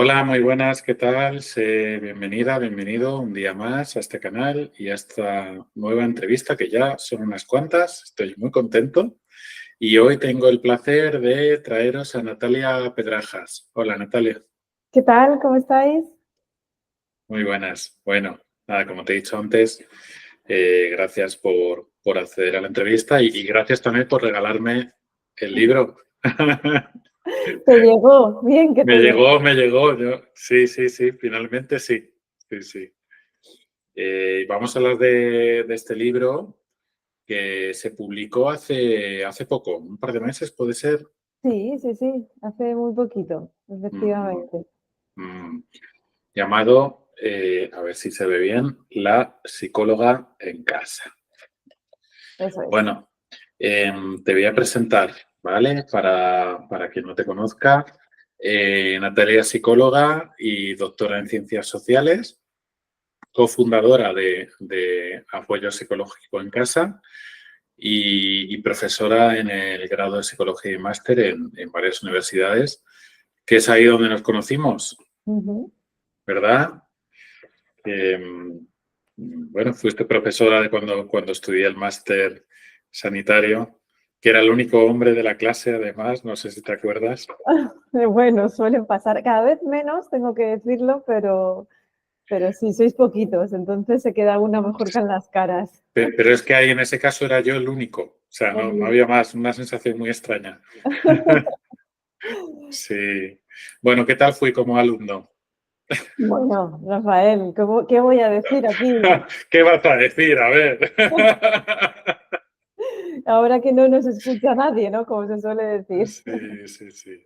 Hola, muy buenas, ¿qué tal? Bienvenida, bienvenido un día más a este canal y a esta nueva entrevista que ya son unas cuantas. Estoy muy contento y hoy tengo el placer de traeros a Natalia Pedrajas. Hola, Natalia. ¿Qué tal? ¿Cómo estáis? Muy buenas. Bueno, nada, como te he dicho antes, gracias por acceder a la entrevista y gracias también por regalarme el libro. ¿Te llegó? Bien que Me te llegó. llegó, me llegó. Sí, sí, sí, finalmente sí. Sí, sí. Vamos a hablar de este libro que se publicó hace poco, un par de meses, ¿puede ser? Sí, sí, sí, hace muy poquito, Ujú. efectivamente. Mm. Llamado, a ver si se ve bien, La psicóloga en casa. Eso es. Bueno, te voy a presentar, ¿vale? Para quien no te conozca, Natalia es psicóloga y doctora en ciencias sociales, cofundadora de Apoyo Psicológico en Casa y profesora en el grado de Psicología y Máster en varias universidades, que es ahí donde nos conocimos, Ujú. ¿verdad? Bueno, fuiste profesora de cuando estudié el máster sanitario, que era el único hombre de la clase, además, no sé si te acuerdas. Bueno, suelen pasar cada vez menos, tengo que decirlo, pero sí, sois poquitos, entonces se queda una mejor con las caras. Pero es que ahí en ese caso era yo el único, o sea, no había más, una sensación muy extraña. Sí. Bueno, ¿qué tal fui como alumno? Bueno, Rafael, ¿qué voy a decir aquí? ¿Qué vas a decir? A ver. Ahora que no nos escucha nadie, ¿no? Como se suele decir. Sí, sí, sí.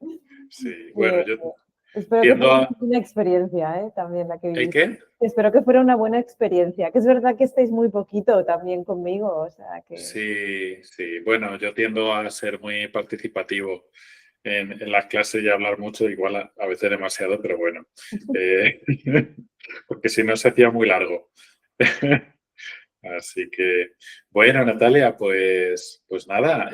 Sí, bueno, Bien. yo Espero que tiendo fuera una a... buena experiencia, ¿eh? También la que ¿El viviste. qué? Espero que fuera una buena experiencia, que es verdad que estáis muy poquito también conmigo, o sea que... Sí, sí. Bueno, yo tiendo a ser muy participativo en las clases y a hablar mucho, igual a veces demasiado, pero bueno. Eh, porque si no se hacía muy largo. Así que, bueno, Natalia, pues nada.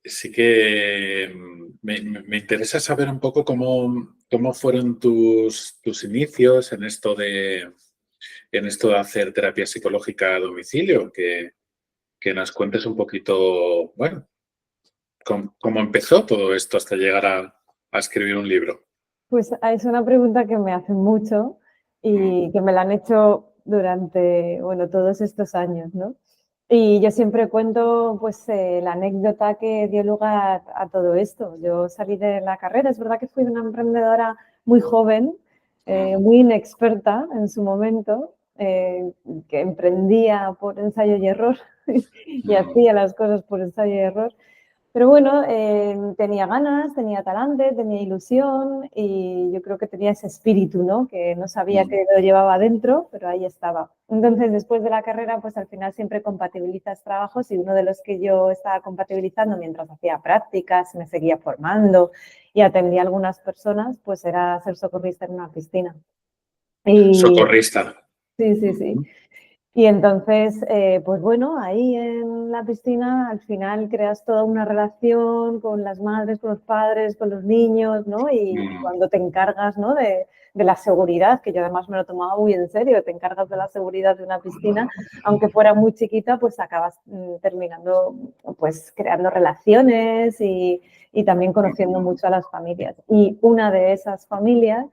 Sí que me interesa saber un poco cómo fueron tus inicios en esto de hacer terapia psicológica a domicilio, que nos cuentes un poquito, bueno, cómo empezó todo esto hasta llegar a escribir un libro. Pues es una pregunta que me hacen mucho Mm, y que me la han hecho durante, bueno, todos estos años, ¿no? Y yo siempre cuento, pues, la anécdota que dio lugar a todo esto. Yo salí de la carrera, es verdad que fui una emprendedora muy joven, mm, muy inexperta en su momento, que emprendía por ensayo y error y mm, hacía las cosas por ensayo y error. Pero bueno, tenía ganas, tenía talante, tenía ilusión y yo creo que tenía ese espíritu, ¿no? Que no sabía mm, que lo llevaba dentro, pero ahí estaba. Entonces, después de la carrera, pues al final siempre compatibilizas trabajos y uno de los que yo estaba compatibilizando mientras hacía prácticas, me seguía formando y atendía a algunas personas, pues era ser socorrista en una piscina. Y Socorrista. sí, sí, sí. Ujú, Y entonces, pues bueno, ahí en la piscina al final creas toda una relación con las madres, con los padres, con los niños, ¿no? Y mm, cuando te encargas, ¿no? De la seguridad, que yo además me lo tomaba muy en serio, te encargas de la seguridad de una piscina, aunque fuera muy chiquita, pues acabas terminando, pues creando relaciones y también conociendo mucho a las familias. Y una de esas familias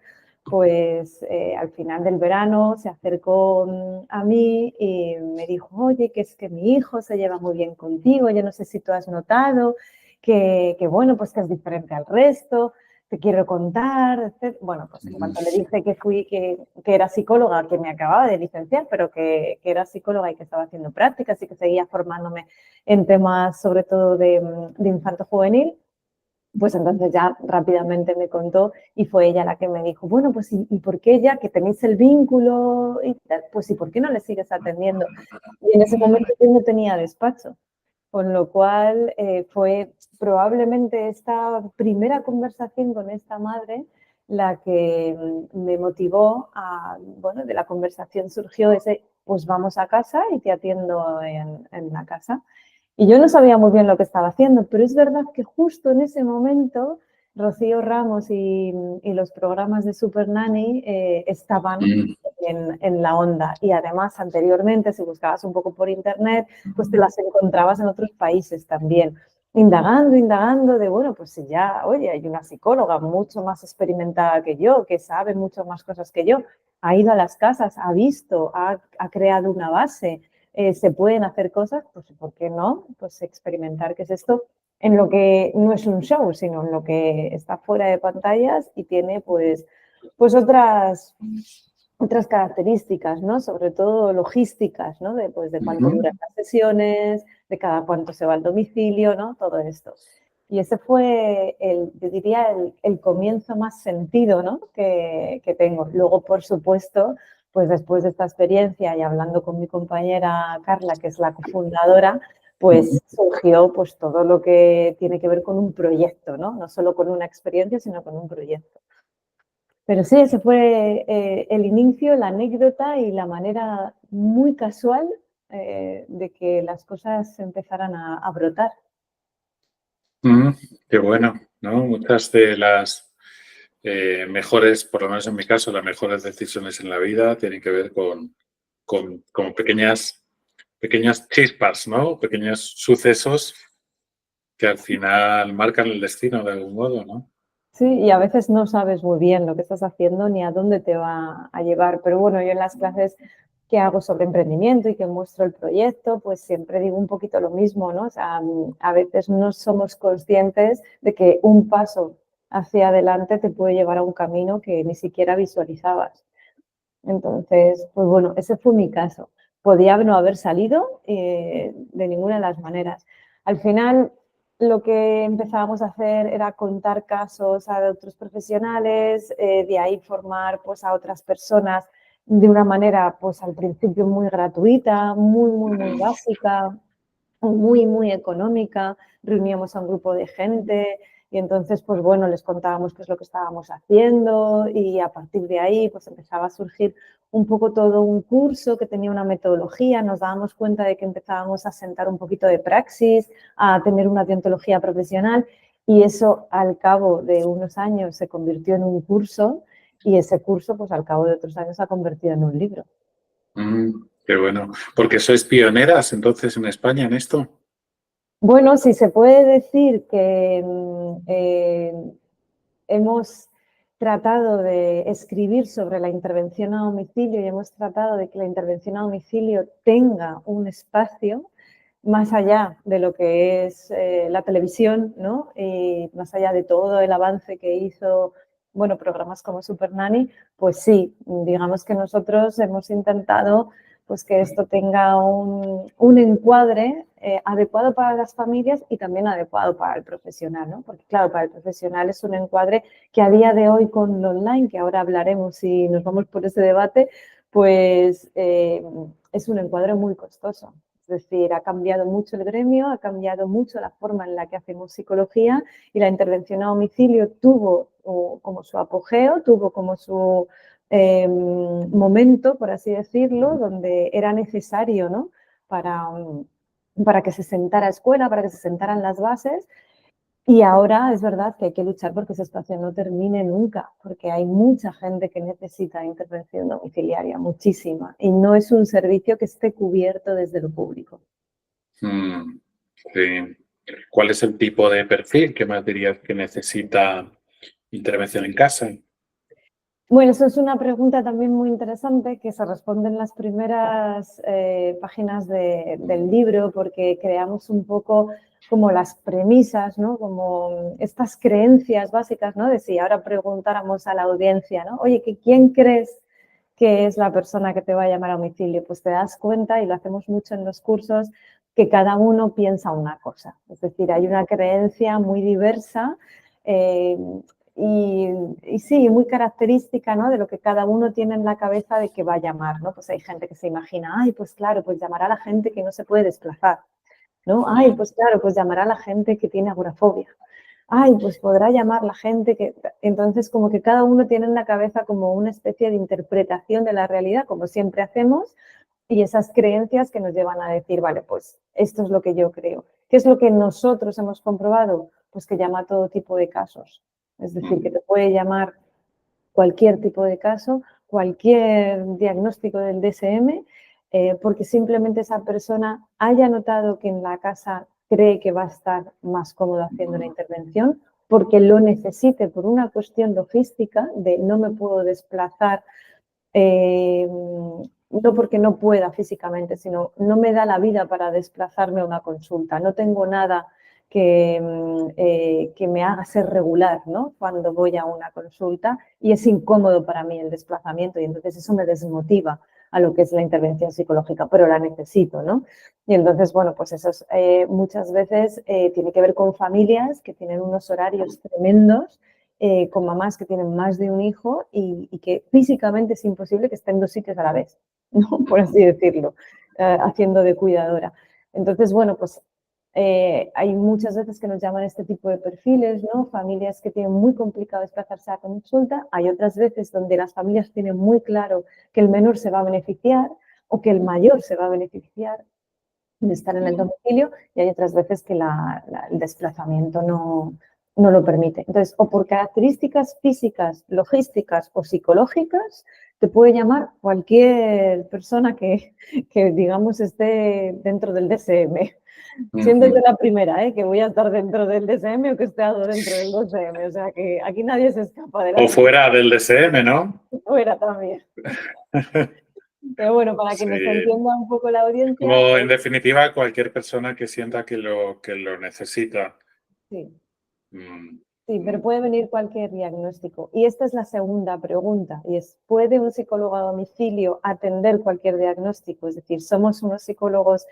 pues al final del verano se acercó a mí y me dijo, oye, que es que mi hijo se lleva muy bien contigo, yo no sé si tú has notado que bueno, pues que es diferente al resto, te quiero contar, etc. Bueno, pues en mm, cuanto le dije que era psicóloga, que me acababa de licenciar, pero que era psicóloga y que estaba haciendo prácticas y que seguía formándome en temas sobre todo de infanto juvenil, pues entonces ya rápidamente me contó y fue ella la que me dijo, bueno, pues ¿y por qué ya que tenéis el vínculo y tal, pues ¿y por qué no le sigues atendiendo? Y en ese momento mm, yo no tenía despacho, con lo cual fue probablemente esta primera conversación con esta madre la que me motivó a, bueno, de la conversación surgió ese, pues vamos a casa y te atiendo en la casa. Y yo no sabía muy bien lo que estaba haciendo, pero es verdad que justo en ese momento Rocío Ramos y los programas de Super Nanny estaban en la onda. Y además, anteriormente, si buscabas un poco por internet, pues te las encontrabas en otros países también. Indagando de, bueno, pues si ya, oye, hay una psicóloga mucho más experimentada que yo, que sabe mucho más cosas que yo, ha ido a las casas, ha visto, ha creado una base, se pueden hacer cosas, pues ¿por qué no? Pues experimentar qué es esto en lo que no es un show, sino en lo que está fuera de pantallas y tiene pues otras características, ¿no? Sobre todo logísticas, ¿no? De cuánto duran las sesiones, de cada cuánto se va al domicilio, ¿no? Todo esto. Y ese fue, yo diría, el comienzo más sentido, ¿no? que tengo. Luego, por supuesto, pues después de esta experiencia y hablando con mi compañera Carla, que es la cofundadora, pues surgió pues todo lo que tiene que ver con un proyecto, ¿no? No solo con una experiencia, sino con un proyecto. Pero sí, ese fue el inicio, la anécdota y la manera muy casual de que las cosas empezaran a brotar. Qué bueno, ¿no? Muchas de las mejores, por lo menos en mi caso, las mejores decisiones en la vida tienen que ver con como pequeñas chispas, ¿no? Pequeños sucesos que al final marcan el destino de algún modo, ¿no? Sí, y a veces no sabes muy bien lo que estás haciendo ni a dónde te va a llevar. Pero bueno, yo en las clases que hago sobre emprendimiento y que muestro el proyecto, pues siempre digo un poquito lo mismo, ¿no? O sea, a veces no somos conscientes de que un paso hacia adelante te puede llevar a un camino que ni siquiera visualizabas. Entonces, pues bueno, ese fue mi caso. Podía no haber salido de ninguna de las maneras. Al final, lo que empezábamos a hacer era contar casos a otros profesionales, de ahí formar pues, a otras personas de una manera, pues al principio muy gratuita, muy básica, muy económica. Reuníamos a un grupo de gente y entonces, pues bueno, les contábamos qué es lo que estábamos haciendo y a partir de ahí, pues empezaba a surgir un poco todo un curso que tenía una metodología. Nos dábamos cuenta de que empezábamos a sentar un poquito de praxis, a tener una deontología profesional y eso al cabo de unos años se convirtió en un curso y ese curso, pues al cabo de otros años se ha convertido en un libro. Qué bueno. Porque sois pioneras entonces en España en esto. Bueno, sí se puede decir que hemos tratado de escribir sobre la intervención a domicilio y hemos tratado de que la intervención a domicilio tenga un espacio más allá de lo que es la televisión, ¿no? Y más allá de todo el avance que hizo, bueno, programas como Super Nanny, pues sí, digamos que nosotros hemos intentado pues que esto tenga un encuadre adecuado para las familias y también adecuado para el profesional, ¿no? Porque claro, para el profesional es un encuadre que a día de hoy con lo online, que ahora hablaremos y nos vamos por ese debate, pues es un encuadre muy costoso. Es decir, ha cambiado mucho el gremio, ha cambiado mucho la forma en la que hacemos psicología y la intervención a domicilio tuvo como su apogeo, tuvo como su momento, por así decirlo, donde era necesario, ¿no? Para que se sentara escuela, para que se sentaran las bases. Y ahora es verdad que hay que luchar porque esa situación no termine nunca, porque hay mucha gente que necesita intervención domiciliaria, muchísima, y no es un servicio que esté cubierto desde lo público. Sí. ¿Cuál es el tipo de perfil que más dirías que necesita intervención en casa? Bueno, eso es una pregunta también muy interesante que se responde en las primeras páginas del libro porque creamos un poco como las premisas, ¿no? Como estas creencias básicas, ¿no? De si ahora preguntáramos a la audiencia, ¿no? Oye, ¿quién crees que es la persona que te va a llamar a domicilio? Pues te das cuenta, y lo hacemos mucho en los cursos, que cada uno piensa una cosa. Es decir, hay una creencia muy diversa y sí, muy característica, ¿no? De lo que cada uno tiene en la cabeza de que va a llamar, ¿no? Pues hay gente que se imagina, ay, pues claro, pues llamará a la gente que no se puede desplazar, ¿no? Ay, pues claro, pues llamará a la gente que tiene agorafobia. Ay, pues podrá llamar la gente que... Entonces, como que cada uno tiene en la cabeza como una especie de interpretación de la realidad, como siempre hacemos, y esas creencias que nos llevan a decir, vale, pues esto es lo que yo creo. ¿Qué es lo que nosotros hemos comprobado? Pues que llama a todo tipo de casos. Es decir, que te puede llamar cualquier tipo de caso, cualquier diagnóstico del DSM, porque simplemente esa persona haya notado que en la casa cree que va a estar más cómodo haciendo la intervención, porque lo necesite por una cuestión logística de no me puedo desplazar, no porque no pueda físicamente, sino no me da la vida para desplazarme a una consulta, no tengo nada que me haga ser regular, ¿no? Cuando voy a una consulta y es incómodo para mí el desplazamiento y entonces eso me desmotiva a lo que es la intervención psicológica, pero la necesito, ¿no? Y entonces, bueno, pues eso es, muchas veces tiene que ver con familias que tienen unos horarios tremendos, con mamás que tienen más de un hijo y que físicamente es imposible que estén en 2 sitios a la vez, ¿no? Por así decirlo, haciendo de cuidadora. Entonces, bueno, pues hay muchas veces que nos llaman este tipo de perfiles, ¿no? Familias que tienen muy complicado desplazarse a consulta. Hay otras veces donde las familias tienen muy claro que el menor se va a beneficiar o que el mayor se va a beneficiar de estar en el domicilio y hay otras veces que el desplazamiento no lo permite. Entonces, o por características físicas, logísticas o psicológicas, te puede llamar cualquier persona que digamos, esté dentro del DSM. Siendo yo la primera, que voy a estar dentro del DSM o que esté dentro del DSM. O sea que aquí nadie se escapa de la... O fuera del DSM, ¿no? Fuera también. Pero bueno, para que nos entienda un poco la audiencia... Como en definitiva cualquier persona que sienta que lo necesita. Sí. Sí, pero puede venir cualquier diagnóstico. Y esta es la segunda pregunta, y es, ¿puede un psicólogo a domicilio atender cualquier diagnóstico? Es decir, ¿somos unos psicólogos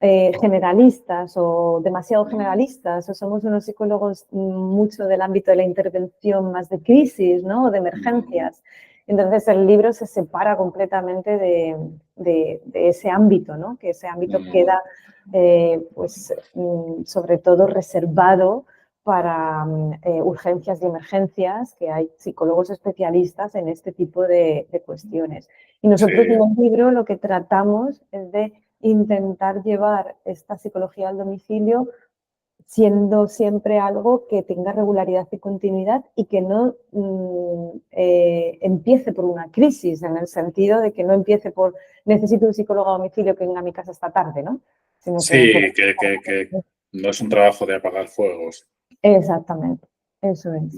generalistas o demasiado generalistas, o somos unos psicólogos mucho del ámbito de la intervención más de crisis, ¿no? O de emergencias? Entonces el libro se separa completamente de ese ámbito, ¿no? Que ese ámbito queda pues sobre todo reservado para urgencias y emergencias, que hay psicólogos especialistas en este tipo de cuestiones. Y nosotros en el libro lo que tratamos es de intentar llevar esta psicología al domicilio siendo siempre algo que tenga regularidad y continuidad y que no empiece por una crisis, en el sentido de que no empiece por necesito un psicólogo a domicilio que venga a mi casa esta tarde, ¿no? Sino que no es un trabajo de apagar fuegos. Exactamente, eso es.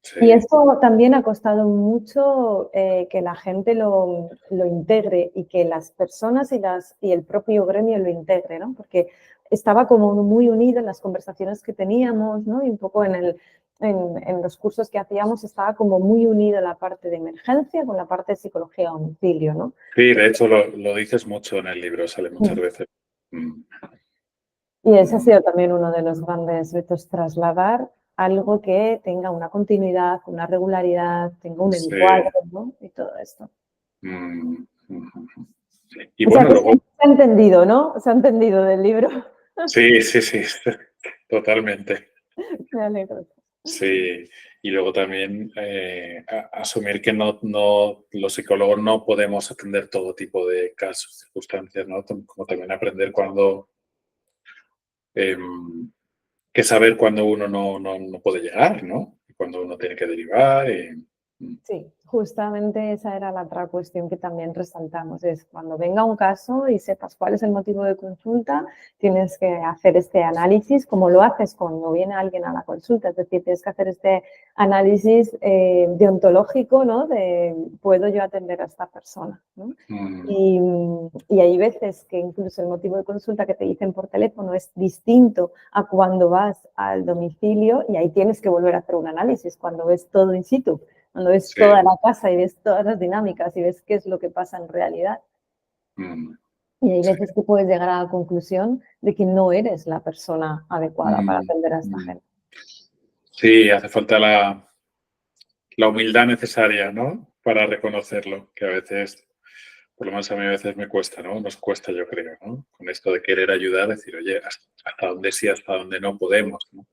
Sí. Y esto también ha costado mucho que la gente lo integre y que las personas y el propio gremio lo integre, ¿no? Porque estaba como muy unido en las conversaciones que teníamos, ¿no? Y un poco en los cursos que hacíamos estaba como muy unido la parte de emergencia con la parte de psicología a domicilio, ¿no? Sí, de hecho lo dices mucho en el libro, sale muchas veces. Y ese ha sido también uno de los grandes retos, trasladar algo que tenga una continuidad, una regularidad, tenga un encuadre, ¿no? Y todo esto. Y bueno, luego... Se ha entendido, ¿no? Se ha entendido del libro. Sí, totalmente. Me alegro. Sí, y luego también asumir que no, los psicólogos no podemos atender todo tipo de casos, circunstancias, ¿no? Como también aprender cuando... que saber cuándo uno no puede llegar, ¿no? Cuando uno tiene que derivar. Sí, justamente esa era la otra cuestión que también resaltamos, es cuando venga un caso y sepas cuál es el motivo de consulta, tienes que hacer este análisis, como lo haces cuando viene alguien a la consulta, es decir, tienes que hacer este análisis deontológico, ¿no? De, ¿puedo yo atender a esta persona? ¿No? Y hay veces que incluso el motivo de consulta que te dicen por teléfono es distinto a cuando vas al domicilio y ahí tienes que volver a hacer un análisis cuando ves todo in situ. Cuando ves toda la casa y ves todas las dinámicas y ves qué es lo que pasa en realidad. Y hay veces que puedes llegar a la conclusión de que no eres la persona adecuada para atender a esta gente. Sí, hace falta la humildad necesaria, ¿no? Para reconocerlo, que a veces, por lo menos a mí a veces me cuesta, ¿no? Nos cuesta, yo creo, ¿no? Con esto de querer ayudar, decir, oye, hasta dónde sí, hasta dónde no podemos, ¿no?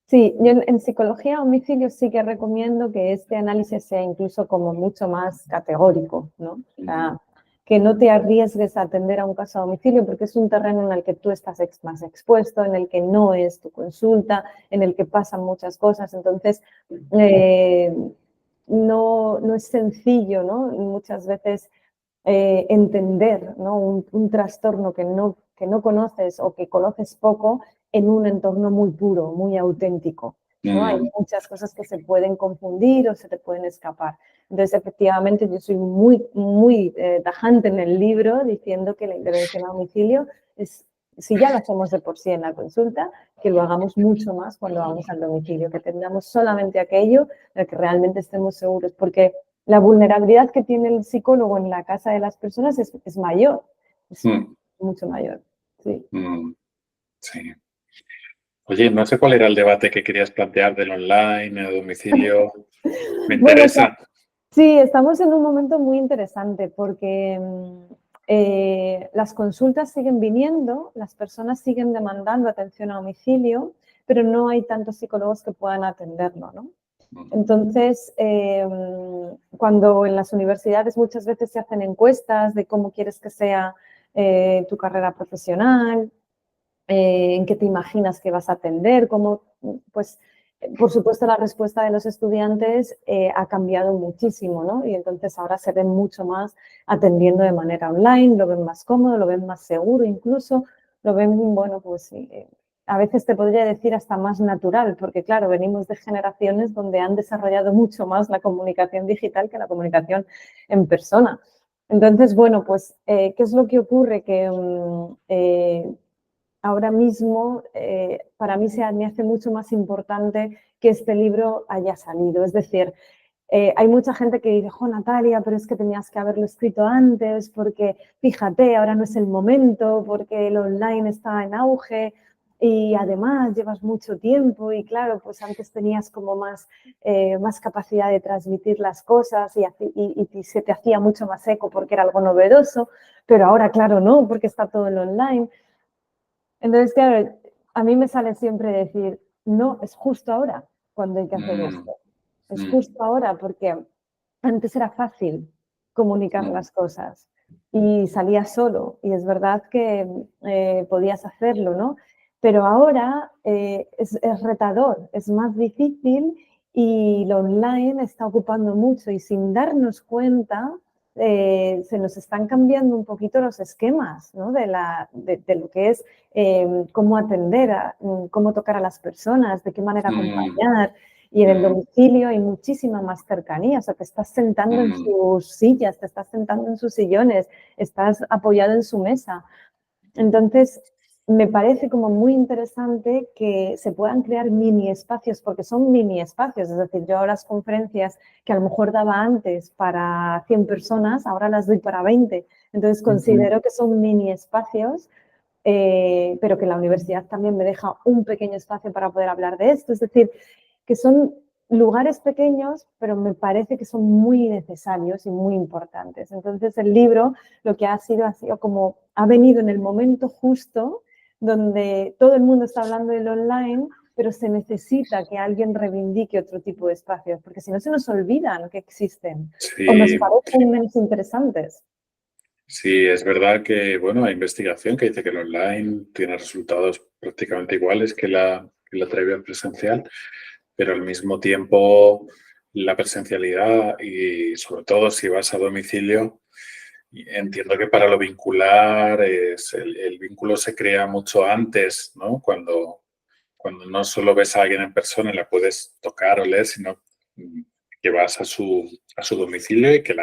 Sí, yo en psicología a domicilio sí que recomiendo que este análisis sea incluso como mucho más categórico, ¿no? O sea, que no te arriesgues a atender a un caso a domicilio porque es un terreno en el que tú estás más expuesto, en el que no es tu consulta, en el que pasan muchas cosas. Entonces, no es sencillo, ¿no? Muchas veces entender, ¿no? un trastorno que no conoces o que conoces poco en un entorno muy puro, muy auténtico, ¿no? Hay muchas cosas que se pueden confundir o se te pueden escapar. Entonces, efectivamente, yo soy muy tajante en el libro diciendo que la intervención a domicilio es, si ya lo hacemos de por sí en la consulta, que lo hagamos mucho más cuando vamos al domicilio, que tengamos solamente aquello de que realmente estemos seguros, porque la vulnerabilidad que tiene el psicólogo en la casa de las personas es mayor, es mucho mayor. Sí. Sí. Oye, no sé cuál era el debate que querías plantear del online, a domicilio. Me interesa. Bueno, sí, estamos en un momento muy interesante porque las consultas siguen viniendo, las personas siguen demandando atención a domicilio, pero no hay tantos psicólogos que puedan atenderlo, ¿no? Entonces, cuando en las universidades muchas veces se hacen encuestas de cómo quieres que sea tu carrera profesional, en qué te imaginas que vas a atender, cómo, pues, por supuesto, la respuesta de los estudiantes ha cambiado muchísimo, ¿no? Y entonces ahora se ven mucho más atendiendo de manera online, lo ven más cómodo, lo ven más seguro incluso, lo ven, bueno, pues a veces te podría decir hasta más natural, porque claro, venimos de generaciones donde han desarrollado mucho más la comunicación digital que la comunicación en persona. Entonces, bueno, pues, ¿qué es lo que ocurre? Que ahora mismo para mí me hace mucho más importante que este libro haya salido. Es decir, hay mucha gente que dice, Natalia, pero es que tenías que haberlo escrito antes porque, fíjate, ahora no es el momento, porque el online está en auge y además llevas mucho tiempo y claro, pues antes tenías como más capacidad de transmitir las cosas y se te hacía mucho más eco porque era algo novedoso, pero ahora, claro, no, porque está todo en online. Entonces, claro, a mí me sale siempre decir, no, es justo ahora cuando hay que hacer esto. Es justo ahora porque antes era fácil comunicar las cosas y salías solo y es verdad que podías hacerlo, ¿no? Pero ahora es retador, es más difícil y lo online está ocupando mucho y sin darnos cuenta se nos están cambiando un poquito los esquemas, ¿no? de lo que es cómo atender, cómo tocar a las personas, de qué manera acompañar. Y en el domicilio hay muchísima más cercanía, o sea, te estás sentando en sus sillas, te estás sentando en sus sillones, estás apoyado en su mesa. Entonces, me parece como muy interesante que se puedan crear mini espacios, porque son mini espacios, es decir, yo las conferencias que a lo mejor daba antes para 100 personas, ahora las doy para 20. Entonces, considero que son mini espacios, pero que la universidad también me deja un pequeño espacio para poder hablar de esto. Es decir, que son lugares pequeños, pero me parece que son muy necesarios y muy importantes. Entonces, el libro lo que ha sido como, ha venido en el momento justo donde todo el mundo está hablando del online, pero se necesita que alguien reivindique otro tipo de espacios, porque si no se nos olvidan que existen o nos parecen menos interesantes. Sí, es verdad que, bueno, hay investigación que dice que el online tiene resultados prácticamente iguales que la terapia presencial, pero al mismo tiempo la presencialidad y sobre todo si vas a domicilio, entiendo que para lo vincular el vínculo se crea mucho antes, ¿no? Cuando no solo ves a alguien en persona y la puedes tocar o leer, sino que vas a su domicilio y que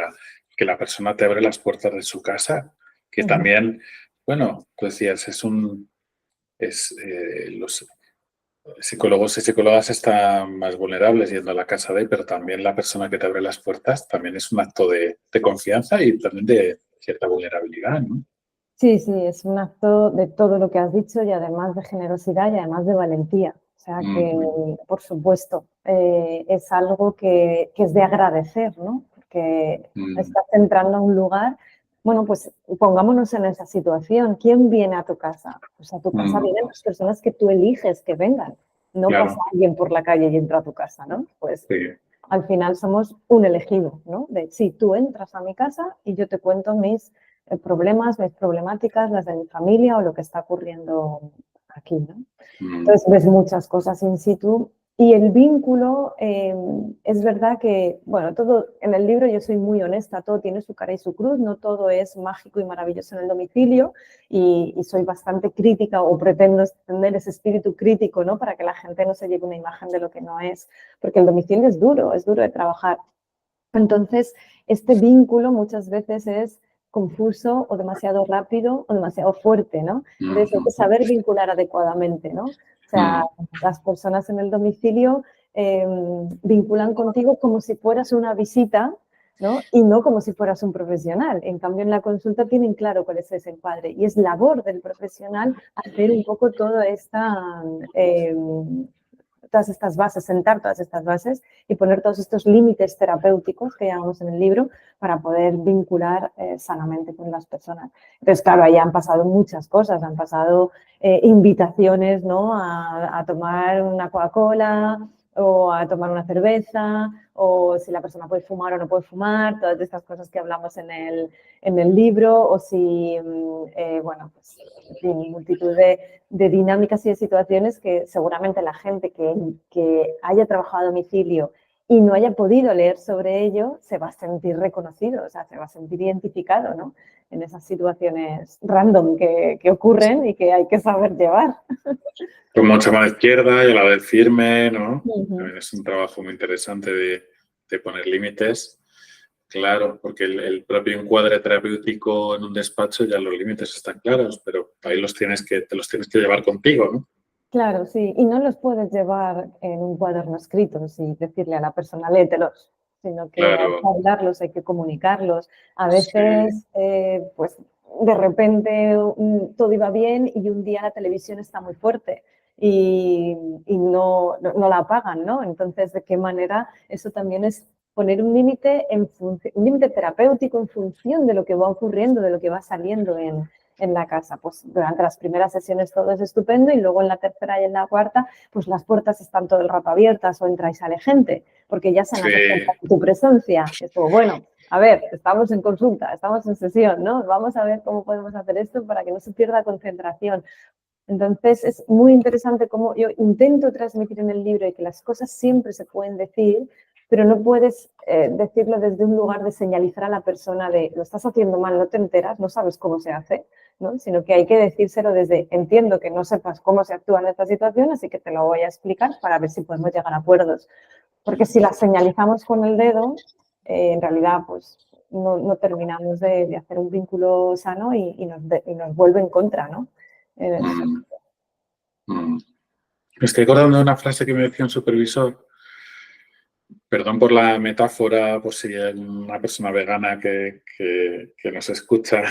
la persona te abre las puertas de su casa, que también, bueno, tú decías, los psicólogos y psicólogas están más vulnerables yendo a la casa de él, pero también la persona que te abre las puertas también es un acto de confianza y también de cierta vulnerabilidad, ¿no? Sí, sí, es un acto de todo lo que has dicho y además de generosidad y además de valentía. O sea que, por supuesto, es algo que es de agradecer, ¿no? Porque estás entrando a un lugar, bueno, pues pongámonos en esa situación. ¿Quién viene a tu casa? Pues a tu casa vienen las personas que tú eliges que vengan. No pasa alguien por la calle y entra a tu casa, ¿no? Pues al final somos un elegido, ¿no? Sí, tú entras a mi casa y yo te cuento mis problemas, mis problemáticas, las de mi familia o lo que está ocurriendo aquí, ¿no? Entonces ves muchas cosas in situ y el vínculo, es verdad que, bueno, todo en el libro yo soy muy honesta, todo tiene su cara y su cruz, no todo es mágico y maravilloso en el domicilio y soy bastante crítica o pretendo tener ese espíritu crítico, ¿no? Para que la gente no se lleve una imagen de lo que no es, porque el domicilio es duro de trabajar. Entonces, este vínculo muchas veces es confuso o demasiado rápido o demasiado fuerte, ¿no? Entonces hay que saber vincular adecuadamente, ¿no? O sea, las personas en el domicilio vinculan contigo como si fueras una visita, ¿no? Y no como si fueras un profesional. En cambio, en la consulta tienen claro cuál es ese encuadre y es labor del profesional hacer un poco toda esta... todas estas bases, sentar todas estas bases y poner todos estos límites terapéuticos que llamamos en el libro para poder vincular sanamente con las personas. Entonces, claro, ahí han pasado muchas cosas, han pasado invitaciones, ¿no? A tomar una Coca-Cola o a tomar una cerveza o si la persona puede fumar o no puede fumar, todas estas cosas que hablamos en el libro o si, bueno, pues, en fin, multitud de dinámicas y de situaciones que seguramente la gente que haya trabajado a domicilio y no haya podido leer sobre ello se va a sentir reconocido, o sea, se va a sentir identificado, ¿no? En esas situaciones random que ocurren y que hay que saber llevar. Con mucha mano izquierda y a la vez firme, ¿no? También es un trabajo muy interesante de poner límites. Claro, porque el propio encuadre terapéutico en un despacho ya los límites están claros, pero ahí te los tienes que llevar contigo, ¿no? Claro, sí, y no los puedes llevar en un cuaderno escrito y decirle a la persona, léetelos, sino que hay que Claro, hablarlos, hay que comunicarlos. A sí, veces, pues, de repente todo iba bien y un día la televisión está muy fuerte y no la apagan, ¿no? Entonces, ¿de qué manera? Eso también es poner un límite un límite terapéutico en función de lo que va ocurriendo, de lo que va saliendo en la casa. Pues durante las primeras sesiones todo es estupendo y luego en la tercera y en la cuarta, pues las puertas están todo el rato abiertas o entra y sale gente, porque ya se han acostumbrado a tu presencia. Es como, bueno, a ver, estamos en consulta, estamos en sesión, ¿no? Vamos a ver cómo podemos hacer esto para que no se pierda concentración. Entonces es muy interesante cómo yo intento transmitir en el libro y que las cosas siempre se pueden decir, pero no puedes decirlo desde un lugar de señalizar a la persona de lo estás haciendo mal, no te enteras, no sabes cómo se hace, ¿no? Sino que hay que decírselo desde entiendo que no sepas cómo se actúa en esta situación, así que te lo voy a explicar para ver si podemos llegar a acuerdos. Porque si la señalizamos con el dedo, en realidad pues no terminamos de hacer un vínculo sano y nos vuelve en contra, ¿no? Me estoy acordando de una frase que me decía un supervisor. Perdón por la metáfora, pues si hay una persona vegana que nos escucha.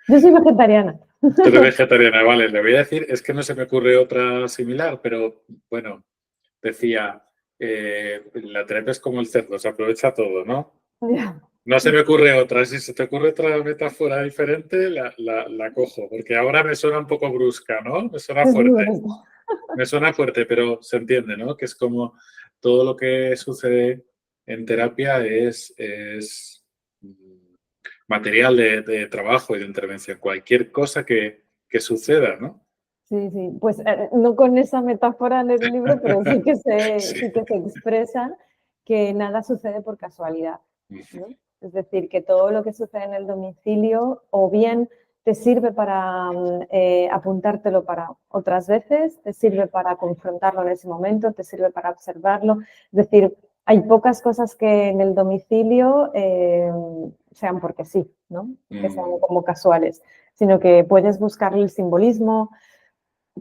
Yo soy vegetariana. Tú eres vegetariana, vale. Le voy a decir, es que no se me ocurre otra similar, pero bueno, decía, la terapia es como el cerdo, se aprovecha todo, ¿no? Yeah. No se me ocurre otra. Si se te ocurre otra metáfora diferente, la cojo, porque ahora me suena un poco brusca, ¿no? Me suena fuerte. Me suena fuerte, pero se entiende, ¿no? Que es como todo lo que sucede en terapia es material de trabajo y de intervención. Cualquier cosa que suceda, ¿no? Sí, sí. Pues no con esa metáfora en el libro, pero sí que Sí. se expresa que nada sucede por casualidad, ¿no? Es decir, que todo lo que sucede en el domicilio o bien te sirve para apuntártelo para otras veces, te sirve para confrontarlo en ese momento, te sirve para observarlo. Es decir, hay pocas cosas que en el domicilio sean porque sí, ¿no? Que sean como casuales, sino que puedes buscarle el simbolismo,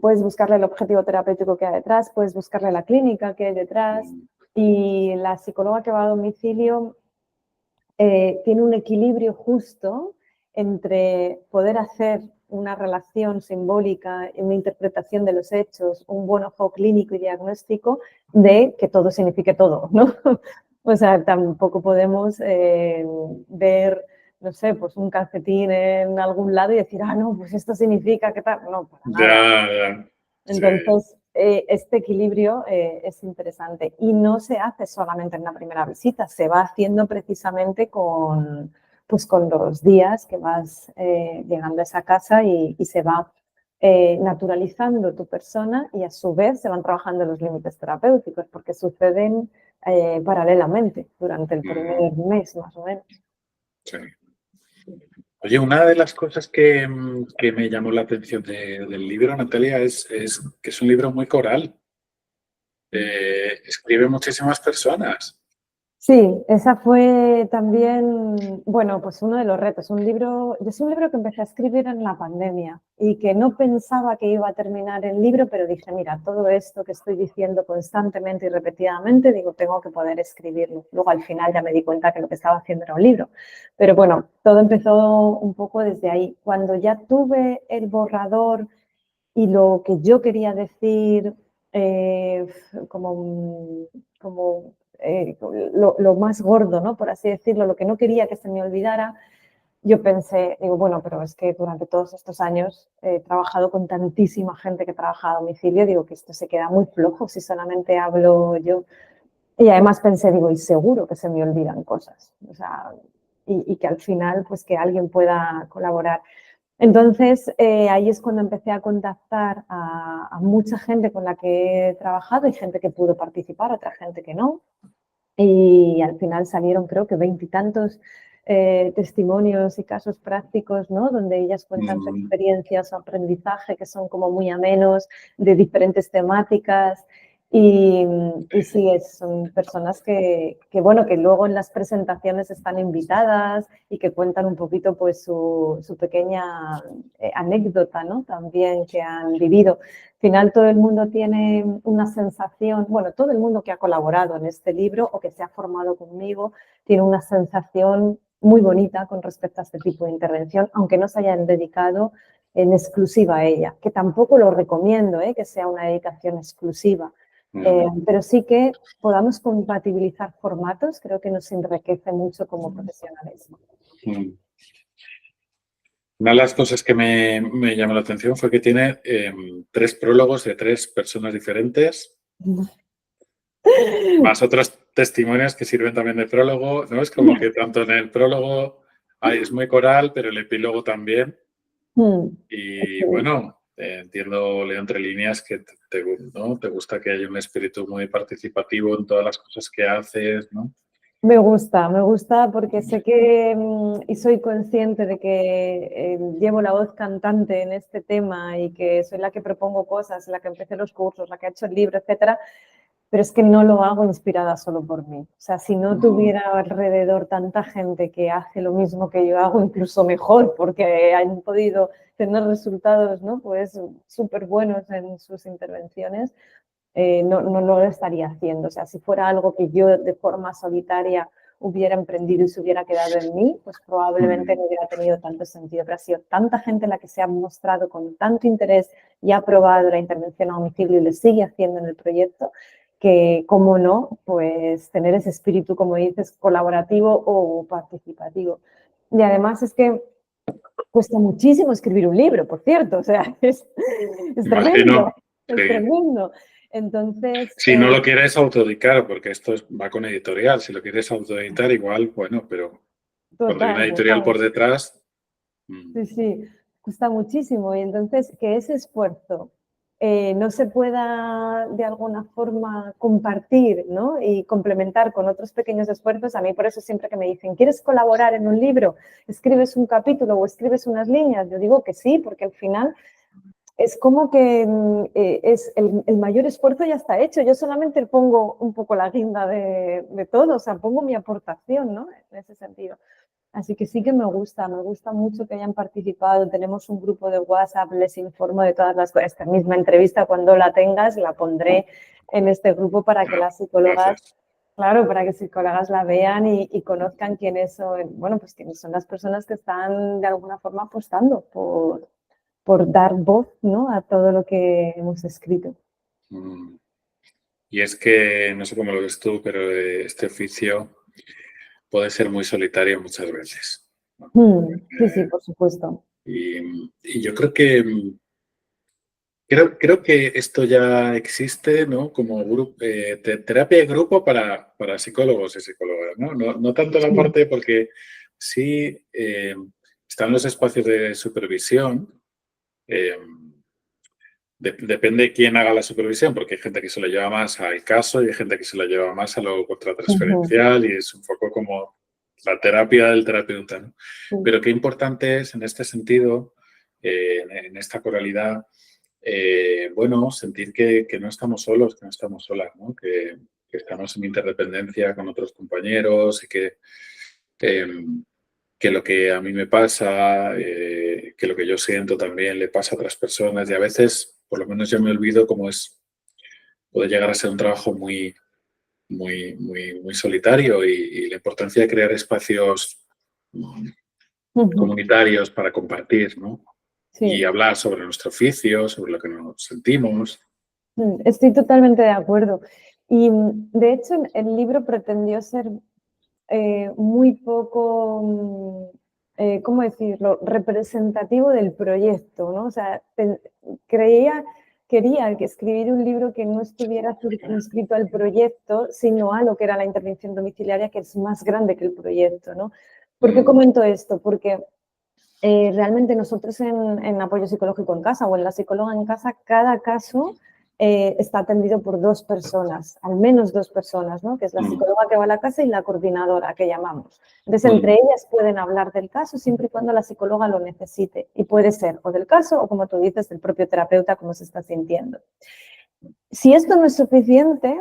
puedes buscarle el objetivo terapéutico que hay detrás, puedes buscarle la clínica que hay detrás y la psicóloga que va a domicilio tiene un equilibrio justo entre poder hacer una relación simbólica, una interpretación de los hechos, un buen ojo clínico y diagnóstico de que todo signifique todo, ¿no? O sea, tampoco podemos ver, no sé, pues un calcetín en algún lado y decir, ah, no, pues esto significa que tal. No, para nada. Ya. Entonces, este equilibrio es interesante y no se hace solamente en la primera visita, se va haciendo precisamente con pues con los días que vas llegando a esa casa y se va naturalizando tu persona y a su vez se van trabajando los límites terapéuticos porque suceden paralelamente durante el primer mes más o menos. Sí. Oye, una de las cosas que me llamó la atención del libro, Natalia, es que es un libro muy coral. Escribe muchísimas personas. Sí, esa fue también, bueno, pues uno de los retos. Es un libro que empecé a escribir en la pandemia y que no pensaba que iba a terminar el libro, pero dije, mira, todo esto que estoy diciendo constantemente y repetidamente, digo, tengo que poder escribirlo. Luego al final ya me di cuenta que lo que estaba haciendo era un libro. Pero bueno, todo empezó un poco desde ahí. Cuando ya tuve el borrador y lo que yo quería decir como lo más gordo, ¿no? Por así decirlo, lo que no quería que se me olvidara, yo pensé, digo, bueno, pero es que durante todos estos años he trabajado con tantísima gente que trabaja a domicilio, digo que esto se queda muy flojo si solamente hablo yo. Y además pensé, digo, y seguro que se me olvidan cosas, o sea, y que al final, pues que alguien pueda colaborar. Entonces, ahí es cuando empecé a contactar a mucha gente con la que he trabajado, hay gente que pudo participar, otra gente que no, y al final salieron creo que 20 y tantos testimonios y casos prácticos, ¿no? Donde ellas cuentan su experiencia, su aprendizaje, que son como muy amenos, de diferentes temáticas. Y sí, son personas bueno, que luego en las presentaciones están invitadas y que cuentan un poquito pues su pequeña anécdota, ¿no? También que han vivido. Al final todo el mundo tiene una sensación, bueno, todo el mundo que ha colaborado en este libro o que se ha formado conmigo tiene una sensación muy bonita con respecto a este tipo de intervención, aunque no se hayan dedicado en exclusiva a ella, que tampoco lo recomiendo, que sea una dedicación exclusiva. Pero sí que podamos compatibilizar formatos, creo que nos enriquece mucho como profesionales. Una de las cosas que me llamó la atención fue que tiene 3 prólogos de 3 personas diferentes, más otros testimonios que sirven también de prólogo, ¿no? Es como que tanto en el prólogo es muy coral, pero el epílogo también. Y bueno, entiendo, leo entre líneas que ¿no? Te gusta que haya un espíritu muy participativo en todas las cosas que haces, ¿no? Me gusta porque sé que y soy consciente de que llevo la voz cantante en este tema y que soy la que propongo cosas, la que empecé los cursos, la que ha hecho el libro, etcétera, pero es que no lo hago inspirada solo por mí. O sea, si no tuviera alrededor tanta gente que hace lo mismo que yo hago, incluso mejor, porque han podido tener resultados, ¿no? Pues súper buenos en sus intervenciones, no lo estaría haciendo. O sea, si fuera algo que yo de forma solitaria hubiera emprendido y se hubiera quedado en mí, pues probablemente no hubiera tenido tanto sentido. Pero ha sido tanta gente la que se ha mostrado con tanto interés y ha probado la intervención a domicilio y lo sigue haciendo en el proyecto, que, cómo no, pues tener ese espíritu, como dices, colaborativo o participativo. Y además es que cuesta muchísimo escribir un libro, por cierto, o sea, es tremendo, es tremendo. Entonces... Si no lo quieres autoeditar, porque esto va con editorial, si lo quieres autoeditar igual, bueno, pero cuando hay una editorial por detrás... Sí, cuesta muchísimo y entonces que ese esfuerzo no se pueda de alguna forma compartir, ¿no? Y complementar con otros pequeños esfuerzos. A mí por eso siempre que me dicen, ¿quieres colaborar en un libro? ¿Escribes un capítulo o escribes unas líneas? Yo digo que sí, porque al final es como que es el mayor esfuerzo ya está hecho. Yo solamente pongo un poco la guinda de todo, o sea, pongo mi aportación, ¿no? En ese sentido. Así que sí que me gusta mucho que hayan participado. Tenemos un grupo de WhatsApp, les informo de todas las cosas. Esta misma entrevista, cuando la tengas, la pondré en este grupo para que las psicólogas, claro, para que psicólogas la vean y conozcan quiénes son, bueno, pues quiénes son las personas que están de alguna forma apostando por dar voz, ¿no? A todo lo que hemos escrito. Y es que, no sé cómo lo ves tú, pero este oficio puede ser muy solitario muchas veces. Sí, por supuesto. Y yo creo que esto ya existe, ¿no? Como grupo, terapia de grupo para psicólogos y psicólogas, ¿no? No tanto la parte porque sí están los espacios de supervisión. Depende de quién haga la supervisión, porque hay gente que se lo lleva más al caso y hay gente que se lo lleva más a lo contratransferencial, y es un poco como la terapia del terapeuta, ¿no? Pero qué importante es en este sentido, en esta coralidad, bueno, sentir que no estamos solos, que no estamos solas, ¿no? Que estamos en interdependencia con otros compañeros y que lo que a mí me pasa, que lo que yo siento también le pasa a otras personas, y a veces, por lo menos yo me olvido cómo puede llegar a ser un trabajo muy solitario, y la importancia de crear espacios comunitarios para compartir, ¿no? Sí. Y hablar sobre nuestro oficio, sobre lo que nos sentimos. Estoy totalmente de acuerdo. Y de hecho el libro pretendió ser muy poco, ¿cómo decirlo?, representativo del proyecto, ¿no? O sea, quería escribir un libro que no estuviera circunscrito al proyecto, sino a lo que era la intervención domiciliaria, que es más grande que el proyecto, ¿no? ¿Por qué comento esto? Porque realmente nosotros en apoyo psicológico en casa o en la psicóloga en casa, cada caso está atendido por 2 personas, al menos 2 personas, ¿no? Que es la psicóloga que va a la casa y la coordinadora, que llamamos. Entonces, entre ellas pueden hablar del caso siempre y cuando la psicóloga lo necesite. Y puede ser o del caso o, como tú dices, del propio terapeuta, cómo se está sintiendo. Si esto no es suficiente,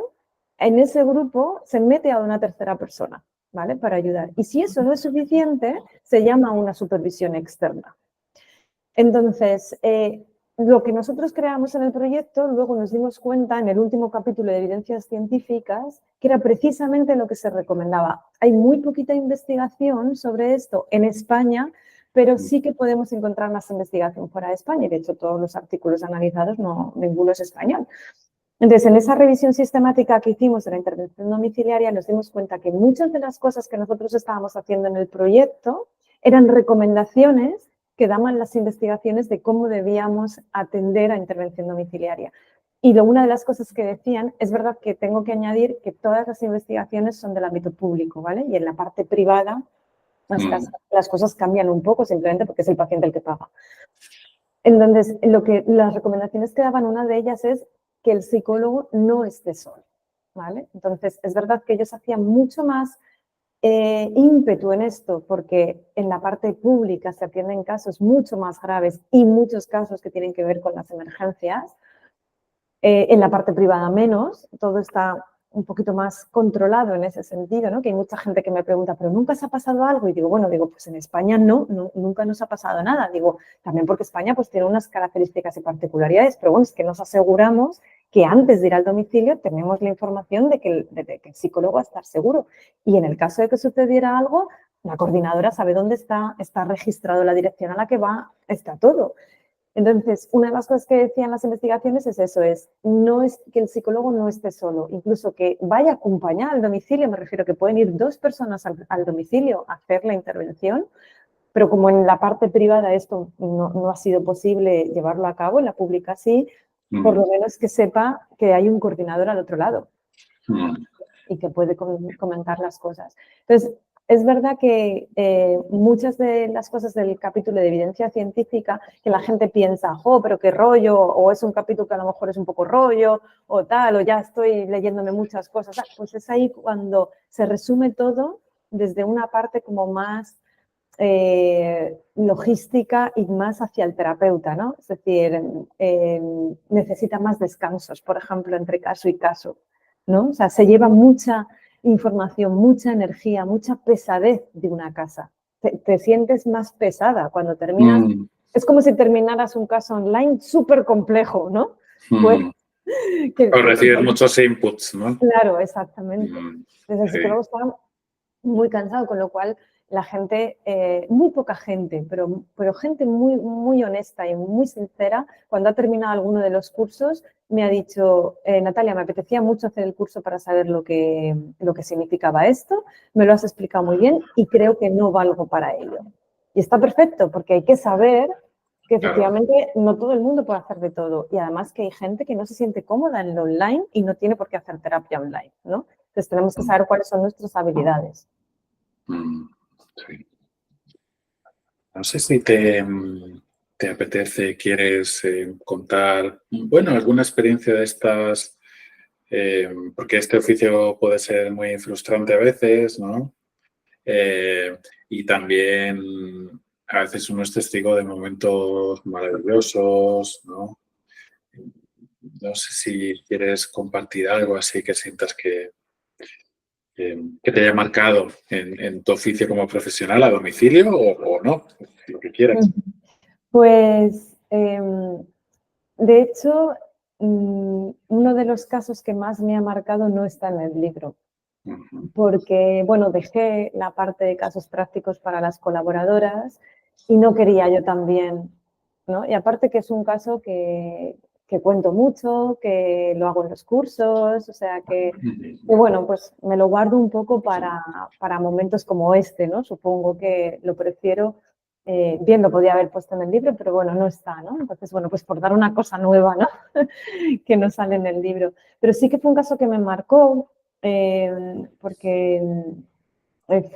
en ese grupo se mete a una tercera persona, ¿vale? Para ayudar. Y si eso no es suficiente, se llama una supervisión externa. Entonces, lo que nosotros creamos en el proyecto, luego nos dimos cuenta en el último capítulo de evidencias científicas que era precisamente lo que se recomendaba. Hay muy poquita investigación sobre esto en España, pero sí que podemos encontrar más investigación fuera de España, y de hecho todos los artículos analizados, ninguno es español. Entonces, en esa revisión sistemática que hicimos de la intervención domiciliaria, nos dimos cuenta que muchas de las cosas que nosotros estábamos haciendo en el proyecto eran recomendaciones que daban las investigaciones de cómo debíamos atender a intervención domiciliaria. Y una de las cosas que decían, es verdad que tengo que añadir que todas las investigaciones son del ámbito público, ¿vale? Y en la parte privada las cosas cambian un poco, simplemente porque es el paciente el que paga. Entonces, las recomendaciones que daban, una de ellas es que el psicólogo no esté solo, ¿vale? Entonces, es verdad que ellos hacían mucho más ímpetu en esto, porque en la parte pública se atienden casos mucho más graves y muchos casos que tienen que ver con las emergencias. En la parte privada menos, todo está un poquito más controlado en ese sentido, ¿no? Que hay mucha gente que me pregunta, ¿pero nunca se ha pasado algo? Y digo, bueno, pues en España nunca nos ha pasado nada. Digo, también porque España pues tiene unas características y particularidades, pero bueno, es que nos aseguramos que antes de ir al domicilio tenemos la información de que el psicólogo va a estar seguro. Y en el caso de que sucediera algo, la coordinadora sabe dónde está registrado la dirección a la que va, está todo. Entonces, una de las cosas que decían las investigaciones es eso, no es que el psicólogo no esté solo, incluso que vaya acompañado al domicilio, me refiero que pueden ir 2 personas al domicilio a hacer la intervención, pero como en la parte privada esto no ha sido posible llevarlo a cabo, en la pública sí, por lo menos que sepa que hay un coordinador al otro lado y que puede comentar las cosas. Entonces, es verdad que muchas de las cosas del capítulo de evidencia científica, que la gente piensa, pero qué rollo, o es un capítulo que a lo mejor es un poco rollo, o tal, o ya estoy leyéndome muchas cosas, pues es ahí cuando se resume todo desde una parte como más logística y más hacia el terapeuta, ¿no? Es decir, necesita más descansos, por ejemplo, entre caso y caso, ¿no? O sea, se lleva mucha información, mucha energía, mucha pesadez de una casa. Te sientes más pesada cuando terminas. Es como si terminaras un caso online súper complejo, ¿no? Pues, o recibir muchos inputs, ¿no? Claro, exactamente. Entonces, el psicólogo está muy cansado, con lo cual la gente, muy poca gente, pero gente muy, muy honesta y muy sincera, cuando ha terminado alguno de los cursos, me ha dicho, Natalia, me apetecía mucho hacer el curso para saber lo que significaba esto, me lo has explicado muy bien y creo que no valgo para ello. Y está perfecto, porque hay que saber que efectivamente no todo el mundo puede hacer de todo, y además que hay gente que no se siente cómoda en lo online y no tiene por qué hacer terapia online, ¿no? Entonces tenemos que saber cuáles son nuestras habilidades. Sí. No sé si te apetece, quieres contar, bueno, alguna experiencia de estas, porque este oficio puede ser muy frustrante a veces, ¿no? Y también a veces uno es testigo de momentos maravillosos, ¿no? No sé si quieres compartir algo así que sientas que te haya marcado en tu oficio como profesional a domicilio o no, lo que quieras. Pues, de hecho, uno de los casos que más me ha marcado no está en el libro, Ujú. porque, bueno, dejé la parte de casos prácticos para las colaboradoras y no quería yo también, ¿no? Y aparte que es un caso que cuento mucho, que lo hago en los cursos, o sea que bueno, pues me lo guardo un poco para momentos como este, ¿no? Supongo que lo prefiero, bien lo podía haber puesto en el libro, pero bueno, no está, ¿no? Entonces, bueno, pues por dar una cosa nueva, ¿no? Que no sale en el libro. Pero sí que fue un caso que me marcó, porque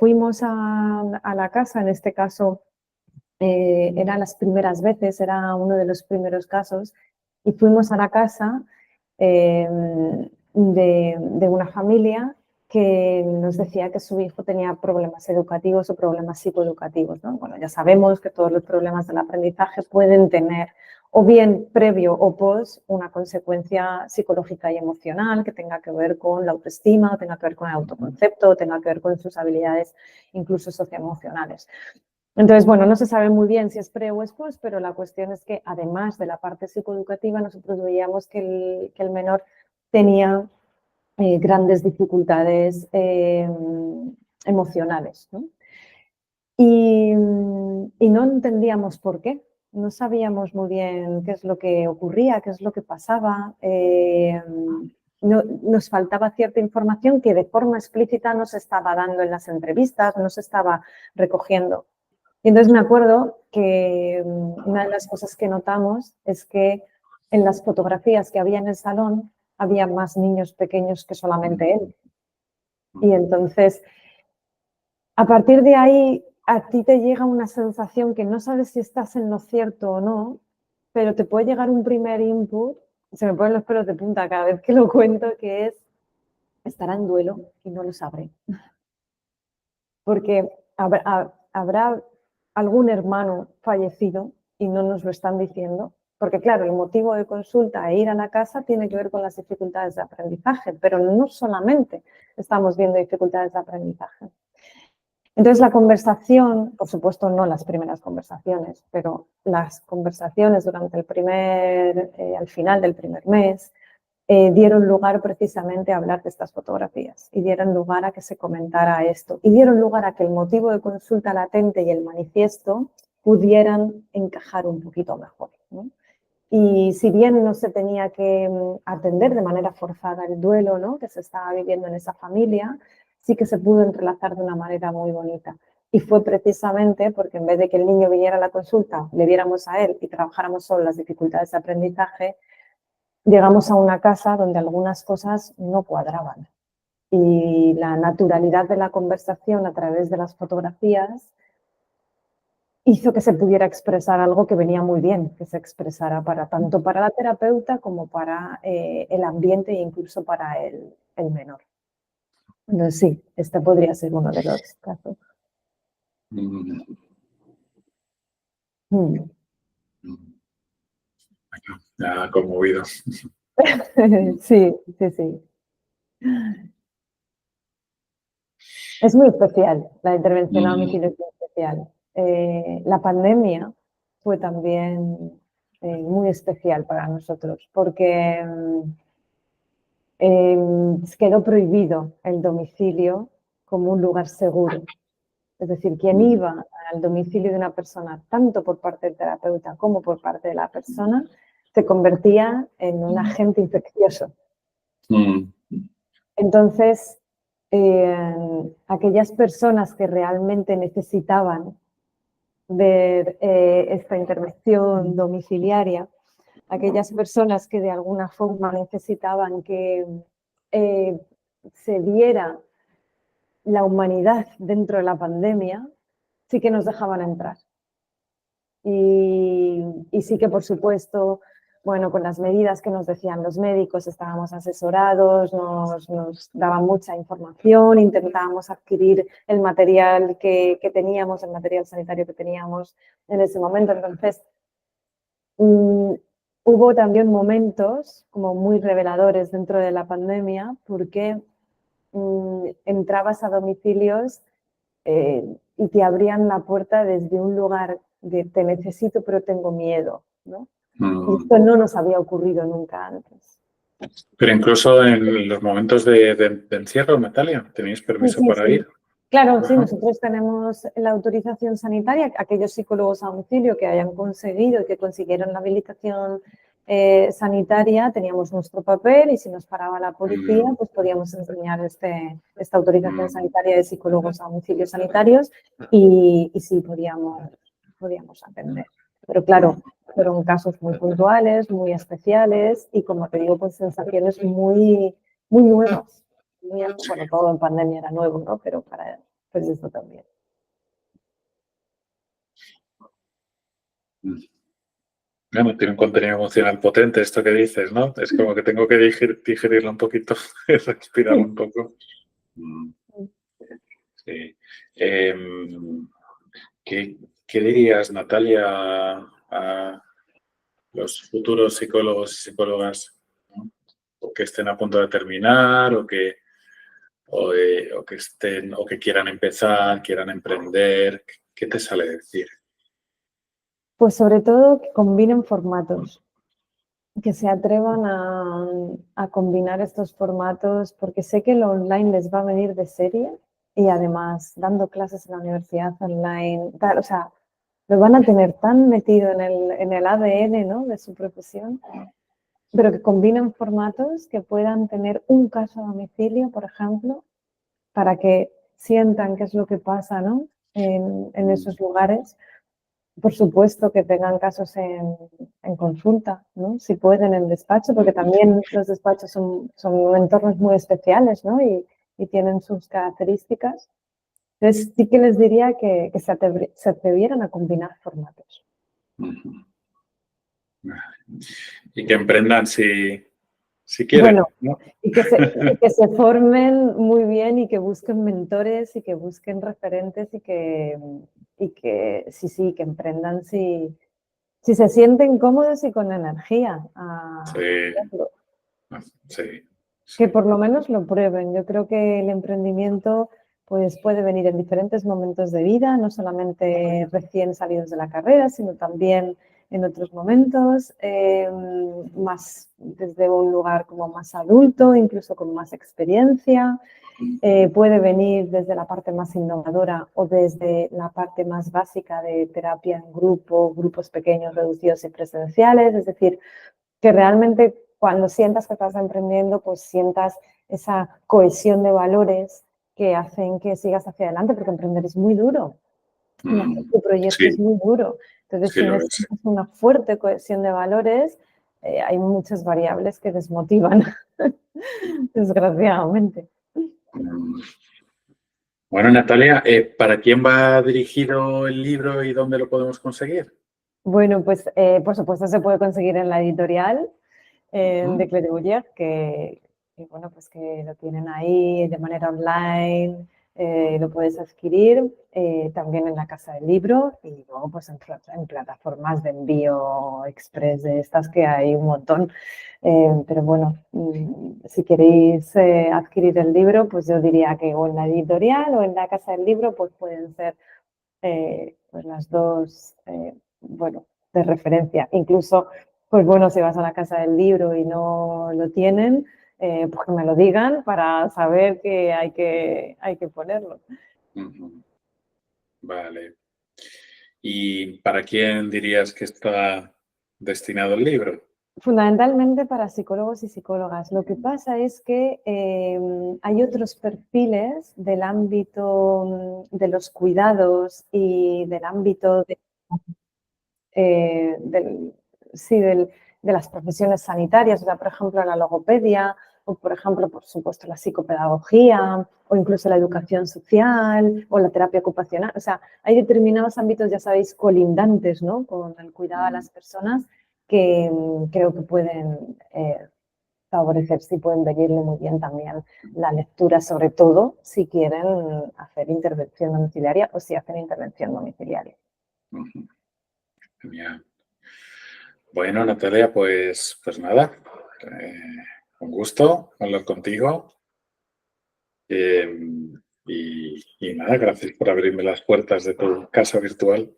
fuimos a la casa, en este caso eran las primeras veces, era uno de los primeros casos, y fuimos a la casa eh, de una familia que nos decía que su hijo tenía problemas educativos o problemas psicoeducativos, ¿no? Bueno, ya sabemos que todos los problemas del aprendizaje pueden tener o bien previo o post una consecuencia psicológica y emocional que tenga que ver con la autoestima, o tenga que ver con el autoconcepto, o tenga que ver con sus habilidades incluso socioemocionales. Entonces, bueno, no se sabe muy bien si es pre o es post, pero la cuestión es que además de la parte psicoeducativa, nosotros veíamos que el menor tenía grandes dificultades emocionales, ¿no? Y no entendíamos por qué, no sabíamos muy bien qué es lo que ocurría, qué es lo que pasaba. Nos faltaba cierta información que de forma explícita no se estaba dando en las entrevistas, no se estaba recogiendo. Y entonces me acuerdo que una de las cosas que notamos es que en las fotografías que había en el salón había más niños pequeños que solamente él. Y entonces, a partir de ahí, a ti te llega una sensación que no sabes si estás en lo cierto o no, pero te puede llegar un primer input, se me ponen los pelos de punta cada vez que lo cuento, que es, estará en duelo y no lo sabré. Porque habrá algún hermano fallecido y no nos lo están diciendo. Porque claro, el motivo de consulta e ir a la casa tiene que ver con las dificultades de aprendizaje, pero no solamente estamos viendo dificultades de aprendizaje. Entonces la conversación, por supuesto no las primeras conversaciones, pero las conversaciones durante al final del primer mes, dieron lugar precisamente a hablar de estas fotografías y dieron lugar a que se comentara esto y dieron lugar a que el motivo de consulta latente y el manifiesto pudieran encajar un poquito mejor, ¿no? Y si bien no se tenía que atender de manera forzada el duelo, ¿no?, que se estaba viviendo en esa familia, sí que se pudo entrelazar de una manera muy bonita. Y fue precisamente porque en vez de que el niño viniera a la consulta, le viéramos a él y trabajáramos solo las dificultades de aprendizaje, llegamos a una casa donde algunas cosas no cuadraban. Y la naturalidad de la conversación a través de las fotografías hizo que se pudiera expresar algo que venía muy bien, que se expresara tanto para la terapeuta como para el ambiente e incluso para el menor. Entonces, sí, este podría ser uno de los casos. Mm, Mm. Ya conmovido. Sí, sí, sí. Es muy especial, la intervención a Mm, domicilio es muy especial. La pandemia fue también muy especial para nosotros porque quedó prohibido el domicilio como un lugar seguro. Es decir, quien mm, iba al domicilio de una persona, tanto por parte del terapeuta como por parte de la persona, se convertía en un agente infeccioso. mm, Entonces, aquellas personas que realmente necesitaban ver esta intervención domiciliaria, aquellas personas que de alguna forma necesitaban que eh, se viera la humanidad dentro de la pandemia, sí que nos dejaban entrar. Y sí que, por supuesto, bueno, con las medidas que nos decían los médicos, estábamos asesorados, nos daban mucha información, intentábamos adquirir el material que teníamos, el material sanitario que teníamos en ese momento. Entonces, hubo también momentos como muy reveladores dentro de la pandemia porque entrabas a domicilios y te abrían la puerta desde un lugar de te necesito pero tengo miedo, ¿no? Y esto no nos había ocurrido nunca antes. Pero incluso en los momentos de encierro, Natalia, ¿tenéis permiso para ir? Claro, sí, nosotros tenemos la autorización sanitaria. Aquellos psicólogos a domicilio que hayan conseguido y que consiguieron la habilitación sanitaria, teníamos nuestro papel y si nos paraba la policía, pues podíamos enseñar esta autorización sanitaria de psicólogos a domicilio sanitarios y sí podíamos atender. Pero claro, fueron casos muy puntuales, muy especiales y como te digo, pues sensaciones muy, muy nuevas. Bueno, todo en pandemia era nuevo, ¿no? Pero para pues esto también. Bueno, tiene un contenido emocional potente esto que dices, ¿no? Es como que tengo que digerirlo un poquito, respirar un poco. Sí. ¿Qué dirías, Natalia, a los futuros psicólogos y psicólogas, ¿no? O que estén a punto de terminar o que estén o que quieran empezar, quieran emprender? ¿Qué te sale decir? Pues sobre todo que combinen formatos, que se atrevan a combinar estos formatos, porque sé que lo online les va a venir de serie y además dando clases en la universidad online, tal, o sea, lo van a tener tan metido en el ADN, ¿no? De su profesión, pero que combinen formatos que puedan tener un caso a domicilio, por ejemplo, para que sientan qué es lo que pasa, ¿no? En esos lugares. Por supuesto que tengan casos en consulta, ¿no? Si pueden en despacho, porque también los despachos son entornos muy especiales, ¿no? Y tienen sus características. Entonces sí que les diría que se atrevieran a combinar formatos. Y que emprendan si quieren. Bueno, ¿no? y que se formen muy bien y que busquen mentores y que busquen referentes y que sí, que emprendan si se sienten cómodos y con energía a hacerlo. Sí. Que por lo menos lo prueben. Yo creo que el emprendimiento pues, puede venir en diferentes momentos de vida, no solamente recién salidos de la carrera, sino también en otros momentos, más desde un lugar como más adulto, incluso con más experiencia. Puede venir desde la parte más innovadora o desde la parte más básica de terapia en grupo, grupos pequeños, reducidos y presenciales. Es decir, que realmente cuando sientas que estás emprendiendo, pues sientas esa cohesión de valores que hacen que sigas hacia adelante, porque emprender es muy duro. Y hacer tu proyecto es muy duro. Entonces, si necesitas una fuerte cohesión de valores, hay muchas variables que desmotivan, desgraciadamente. Bueno, Natalia, ¿para quién va dirigido el libro y dónde lo podemos conseguir? Bueno, pues por supuesto se puede conseguir en la editorial de Claire Bouyer, que bueno, pues que lo tienen ahí de manera online, lo puedes adquirir también en la Casa del Libro y luego pues en plataformas de envío express de estas que hay un montón. Pero bueno, si queréis adquirir el libro, pues yo diría que o en la editorial o en la Casa del Libro, pues pueden ser pues las dos, bueno, de referencia. Incluso, pues bueno, si vas a la Casa del Libro y no lo tienen, pues que me lo digan para saber que hay que ponerlo. Vale. ¿Y para quién dirías que está destinado el libro? Fundamentalmente para psicólogos y psicólogas. Lo que pasa es que hay otros perfiles del ámbito de los cuidados y del ámbito de las profesiones sanitarias, o sea, por ejemplo, la logopedia o por ejemplo, por supuesto, la psicopedagogía o incluso la educación social o la terapia ocupacional. O sea, hay determinados ámbitos, ya sabéis, colindantes, ¿no?, con el cuidado a las personas que creo que pueden favorecerse y pueden venirle muy bien también la lectura, sobre todo si quieren hacer intervención domiciliaria o si hacen intervención domiciliaria. Genial. Bueno, Natalia, pues nada, un gusto hablar contigo. Y nada, gracias por abrirme las puertas de tu casa virtual.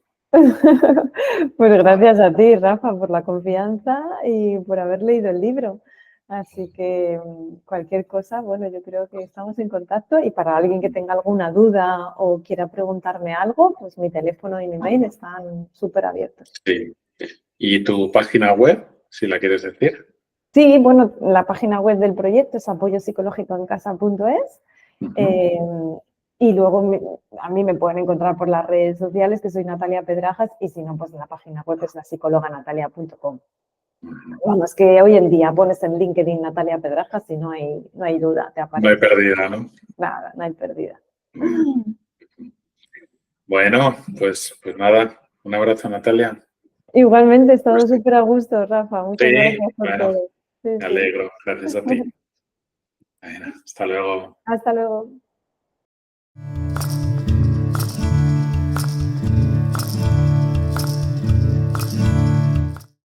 Pues gracias a ti, Rafa, por la confianza y por haber leído el libro. Así que cualquier cosa, bueno, yo creo que estamos en contacto y para alguien que tenga alguna duda o quiera preguntarme algo, pues mi teléfono y mi mail están súper abiertos. Sí. ¿Y tu página web, si la quieres decir? Sí, bueno, la página web del proyecto es apoyopsicológicoencasa.es. Y luego a mí me pueden encontrar por las redes sociales, que soy Natalia Pedrajas, y si no, pues la página web es lasicologanatalia.com. Vamos, que hoy en día pones en LinkedIn Natalia Pedrajas y no hay duda, te aparece. No hay pérdida, ¿no? Nada, no hay pérdida. Bueno, pues nada, un abrazo, Natalia. Igualmente, he estado súper a gusto, Rafa. Muchas Sí, gracias por bueno, todo. Sí, me alegro, gracias a ti. Bueno, hasta luego. Hasta luego.